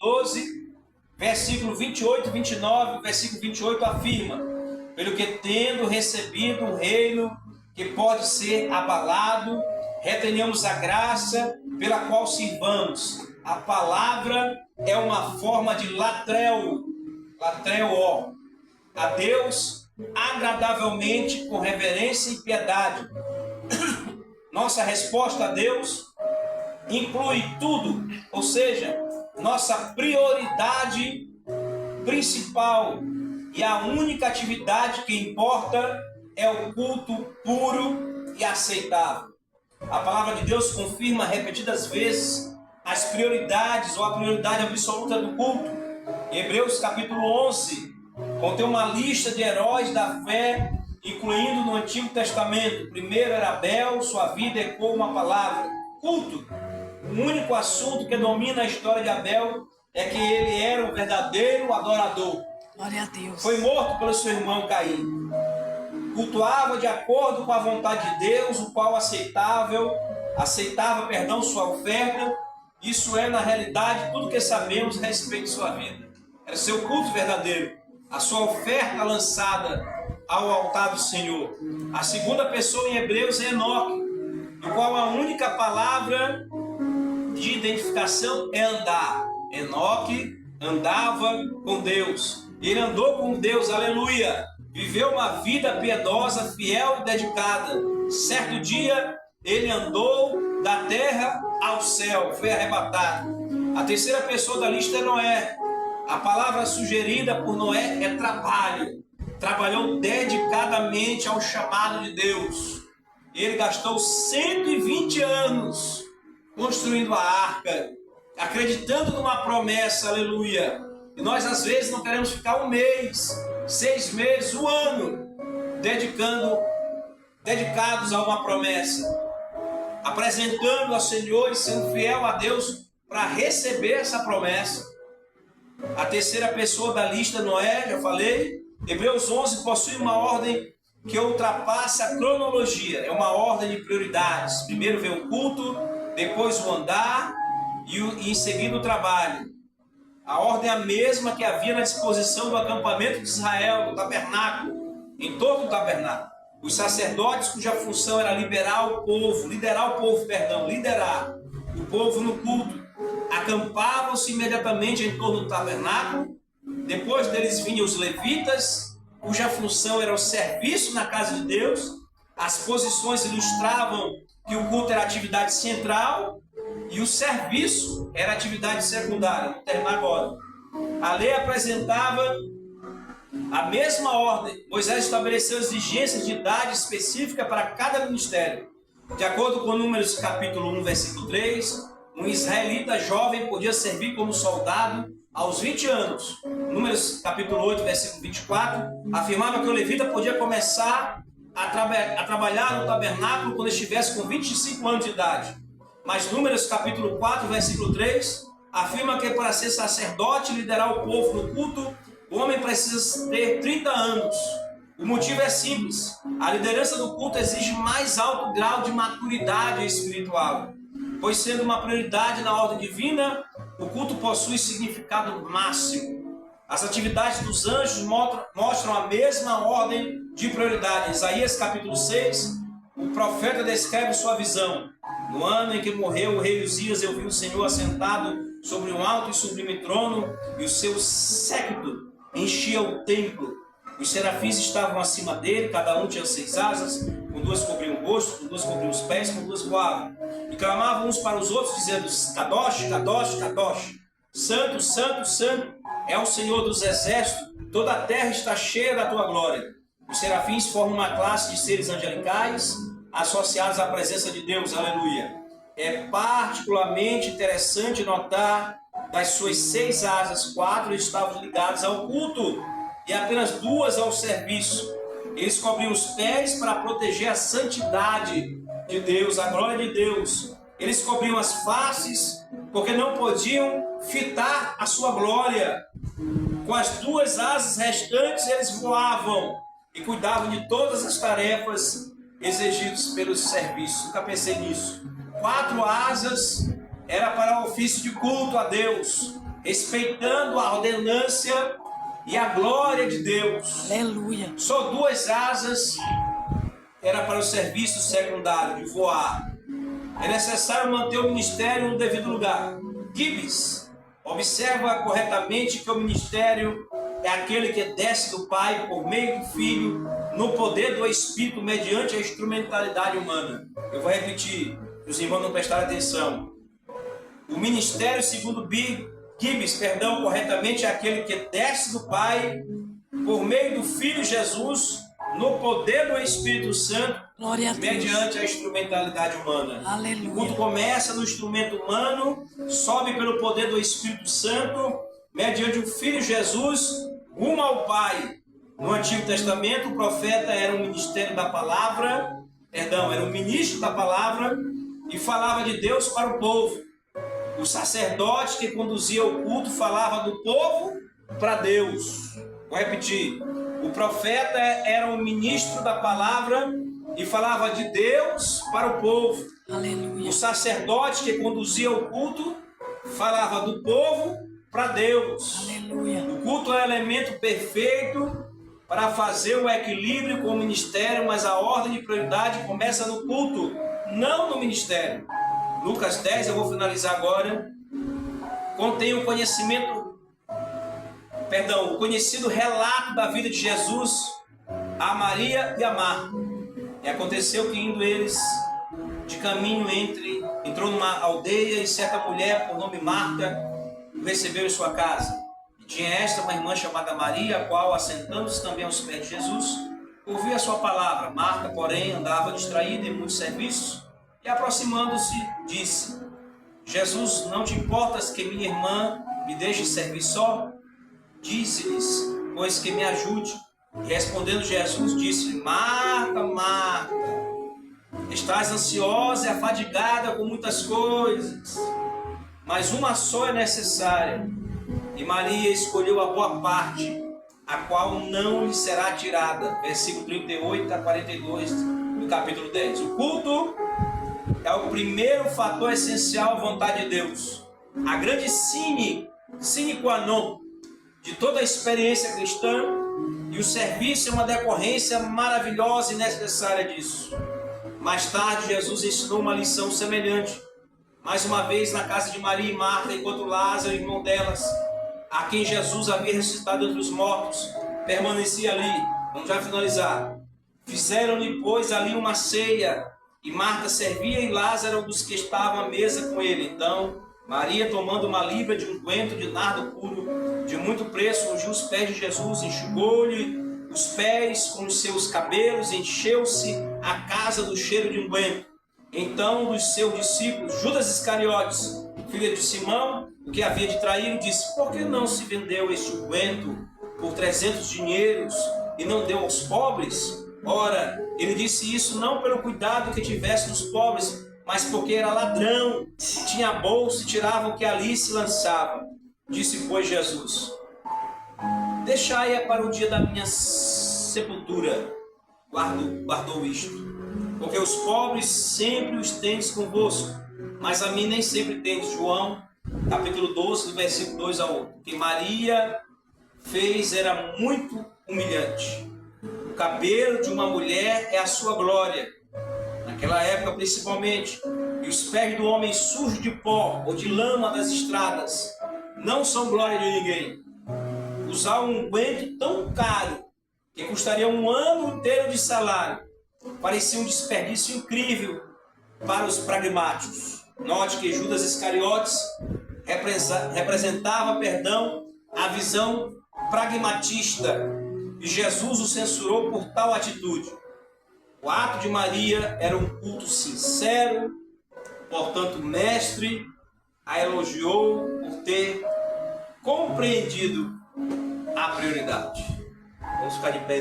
12, versículo 28 e 29, versículo 28 afirma: pelo que tendo recebido um reino que pode ser abalado, retenhamos a graça pela qual sirvamos. A palavra é uma forma de latreo, a Deus agradavelmente, com reverência e piedade. Nossa resposta a Deus inclui tudo, ou seja, nossa prioridade principal e a única atividade que importa é o culto puro e aceitável. A palavra de Deus confirma repetidas vezes as prioridades ou a prioridade absoluta do culto. Em Hebreus capítulo 11, contém uma lista de heróis da fé, incluindo no Antigo Testamento. Primeiro era Abel, sua vida ecoou uma palavra: culto. O único assunto que domina a história de Abel é que ele era um verdadeiro adorador. Glória a Deus. Foi morto pelo seu irmão Caim. Cultuava de acordo com a vontade de Deus, o qual aceitava, sua oferta. Isso é, na realidade, tudo que sabemos a respeito de sua vida. Era seu culto verdadeiro, a sua oferta lançada ao altar do Senhor. A segunda pessoa em Hebreus é Enoque, no qual a única palavra de identificação é andar. Enoque andava com Deus. Ele andou com Deus, aleluia. Viveu uma vida piedosa, fiel e dedicada. Certo dia, ele andou da terra ao céu, foi arrebatado. A terceira pessoa da lista é Noé. A palavra sugerida por Noé é trabalho. Trabalhou dedicadamente ao chamado de Deus. Ele gastou 120 anos construindo a arca, acreditando numa promessa, aleluia. E nós às vezes não queremos ficar um mês, 6 meses, um ano, dedicados a uma promessa, apresentando ao Senhor e sendo fiel a Deus para receber essa promessa. A terceira pessoa da lista, Noé, já falei. Hebreus 11 possui uma ordem que ultrapassa a cronologia, é uma ordem de prioridades. Primeiro vem o culto, depois o andar e em seguida o trabalho. A ordem é a mesma que havia na disposição do acampamento de Israel, do tabernáculo, em todo o tabernáculo. Os sacerdotes, cuja função era liderar o povo no culto, acampavam-se imediatamente em torno do tabernáculo. Depois deles vinham os levitas, cuja função era o serviço na casa de Deus. As posições ilustravam que o culto era a atividade central e o serviço era a atividade secundária. Vou terminar agora. A lei apresentava a mesma ordem. Moisés estabeleceu exigências de idade específica para cada ministério. De acordo com Números capítulo 1, versículo 3, um israelita jovem podia servir como soldado aos 20 anos. Números capítulo 8, versículo 24, afirmava que o levita podia começar a trabalhar no tabernáculo quando estivesse com 25 anos de idade. Mas Números capítulo 4, versículo 3, afirma que para ser sacerdote e liderar o povo no culto, o homem precisa ter 30 anos. O motivo é simples: a liderança do culto exige mais alto grau de maturidade espiritual, pois sendo uma prioridade na ordem divina, o culto possui significado máximo. As atividades dos anjos mostram a mesma ordem de prioridade. Em Isaías capítulo 6, o profeta descreve sua visão. No ano em que morreu o rei Uzias, eu vi o Senhor assentado sobre um alto e sublime trono, e o seu séquito enchia o templo. Os serafins estavam acima dele, cada um tinha 6 asas, com 2 cobriam o rosto, com 2 cobriam os pés, com 2 voavam. E clamavam uns para os outros, dizendo: Kadosh, Kadosh, Kadosh, Santo, Santo, Santo, é o Senhor dos exércitos, toda a terra está cheia da tua glória. Os serafins formam uma classe de seres angelicais associados à presença de Deus, aleluia. É particularmente interessante notar das suas 6 asas, 4 estavam ligadas ao culto e apenas 2 ao serviço. Eles cobriam os pés para proteger a santidade de Deus, a glória de Deus. Eles cobriam as faces porque não podiam fitar a sua glória. Com as 2 asas restantes eles voavam e cuidavam de todas as tarefas exigidas pelo serviço. Nunca pensei nisso. 4 asas era para o ofício de culto a Deus. respeitando a ordenância e a glória de Deus. Aleluia. Só 2 asas era para o serviço secundário, de voar. É necessário manter o ministério no devido lugar. Gibbs observa corretamente que o ministério é aquele que desce do Pai por meio do Filho, no poder do Espírito, mediante a instrumentalidade humana. Eu vou repetir, os irmãos não prestaram atenção. O ministério, segundo Gibbs, corretamente, é aquele que desce do Pai por meio do Filho Jesus, no poder do Espírito Santo, mediante a instrumentalidade humana. Aleluia. O culto começa no instrumento humano, sobe pelo poder do Espírito Santo, mediante o Filho Jesus, rumo ao Pai. No Antigo Testamento, o profeta era um ministério da palavra, era um ministro da palavra e falava de Deus para o povo. O sacerdote que conduzia o culto falava do povo para Deus. Vou repetir. O profeta era um ministro da palavra e falava de Deus para o povo. Aleluia. O sacerdote que conduzia o culto falava do povo para Deus. Aleluia. O culto é o elemento perfeito para fazer o equilíbrio com o ministério, mas a ordem de prioridade começa no culto, não no ministério. Lucas 10, eu vou finalizar agora, contém o conhecido relato da vida de Jesus a Maria e a Marta. E aconteceu que indo eles de caminho entrou numa aldeia e certa mulher por nome Marta o recebeu em sua casa. E tinha esta uma irmã chamada Maria, a qual, assentando-se também aos pés de Jesus, ouvia a sua palavra. Marta, porém, andava distraída em muitos serviços e, aproximando-se, disse: Jesus, não te importas que minha irmã me deixe servir só? Disse-lhes, pois que me ajude. E respondendo Jesus, disse: Marta, Marta, estás ansiosa e afadigada com muitas coisas, mas uma só é necessária. E Maria escolheu a boa parte, a qual não lhe será tirada. Versículo 38 a 42 do capítulo 10. O culto é o primeiro fator essencial à vontade de Deus. A grande sine qua non de toda a experiência cristã, e o serviço é uma decorrência maravilhosa e necessária disso. Mais tarde, Jesus ensinou uma lição semelhante, mais uma vez na casa de Maria e Marta, enquanto Lázaro, irmão delas, a quem Jesus havia ressuscitado entre os mortos, permanecia ali. Vamos já finalizar. Fizeram-lhe, pois, ali uma ceia, e Marta servia e Lázaro um dos que estavam à mesa com ele. Então, Maria, tomando uma libra de unguento de nardo puro, de muito preço, ungiu os pés de Jesus, enxugou-lhe os pés com os seus cabelos, encheu-se a casa do cheiro de unguento. Então, um dos seus discípulos, Judas Iscariotes, filho de Simão, o que havia de traí-lo, disse: por que não se vendeu este unguento por 300 dinheiros e não deu aos pobres? Ora, ele disse isso não pelo cuidado que tivesse dos pobres, mas porque era ladrão, tinha a bolsa e tirava o que ali se lançava. Disse, pois, Jesus: deixai-a para o dia da minha sepultura. Guardou isto, porque os pobres sempre os tendes convosco, mas a mim nem sempre tendes. João, capítulo 12, do versículo 2 ao 8. O que Maria fez era muito humilhante. O cabelo de uma mulher é a sua glória, naquela época principalmente, e os pés do homem sujos de pó ou de lama das estradas não são glória de ninguém. Usar um unguento tão caro, que custaria um ano inteiro de salário, parecia um desperdício incrível para os pragmáticos. Note que Judas Iscariotes representava, a visão pragmatista, e Jesus o censurou por tal atitude. O ato de Maria era um culto sincero, portanto, o mestre a elogiou por ter compreendido a prioridade. Vamos ficar de pé.